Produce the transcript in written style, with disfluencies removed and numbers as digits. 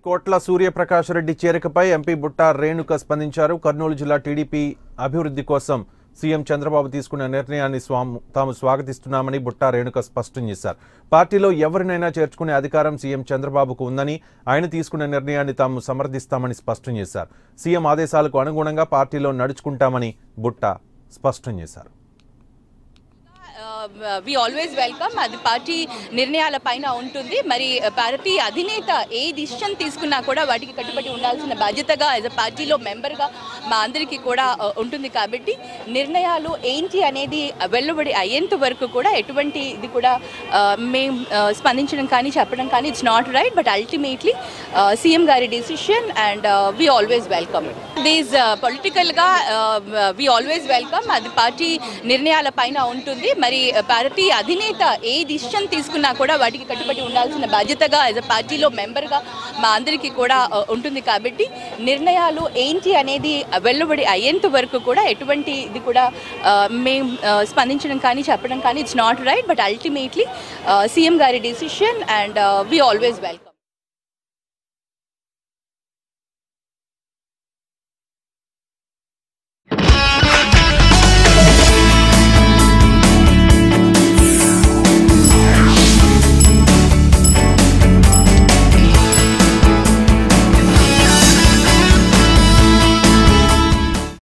కోట్ల సూర్యప్రకాష్ రెడ్డి చేరికపై ఎంపీ బుట్టా రేణుక స్పందించారు. కర్నూలు జిల్లా టీడీపీ అభివృద్ధి కోసం సీఎం చంద్రబాబు తీసుకున్న నిర్ణయాన్ని తాము స్వాగతిస్తున్నామని బుట్టా రేణుక స్పష్టం చేశారు. పార్టీలో ఎవరినైనా చేర్చుకునే అధికారం సీఎం చంద్రబాబుకు ఉందని, ఆయన తీసుకున్న నిర్ణయాన్ని తాము సమర్థిస్తామని స్పష్టం చేశారు. సీఎం ఆదేశాలకు అనుగుణంగా పార్టీలో నడుచుకుంటామని బుట్టా స్పష్టం చేశారు. we always welcome అది పార్టీ నిర్ణయాల పైన ఉంటుంది. మరి పార్టీ అధినేత ఏ డిసిషన్ తీసుకున్నా కూడా వాటికి కట్టుబడి ఉండాల్సిన బాధ్యతగా యాజ్ అ పార్టీలో మెంబర్గా మా అందరికీ కూడా ఉంటుంది. కాబట్టి నిర్ణయాలు ఏంటి అనేది వెలువడి అయ్యేంత వరకు కూడా ఎటువంటి ఇది కూడా మేము స్పందించడం కానీ చెప్పడం కానీ it's not right. But ultimately CM గారి decision and we always welcome these పొలిటికల్గా వి ఆల్వేస్ వెల్కమ్ అది పార్టీ నిర్ణయాల పైన ఉంటుంది. మరి పార్టీ అధినేత ఏ డిసిషన్ తీసుకున్నా కూడా వాటికి కట్టుబడి ఉండాల్సిన బాధ్యతగా యాజ్ అ పార్టీలో మెంబర్గా మా అందరికీ కూడా ఉంటుంది. కాబట్టి నిర్ణయాలు ఏంటి అనేది వెలువడి అయ్యేంత వరకు కూడా ఎటువంటి ఇది కూడా మేము స్పందించడం కానీ చెప్పడం కానీ it's not right. But ultimately CM గారి decision and we always welcome.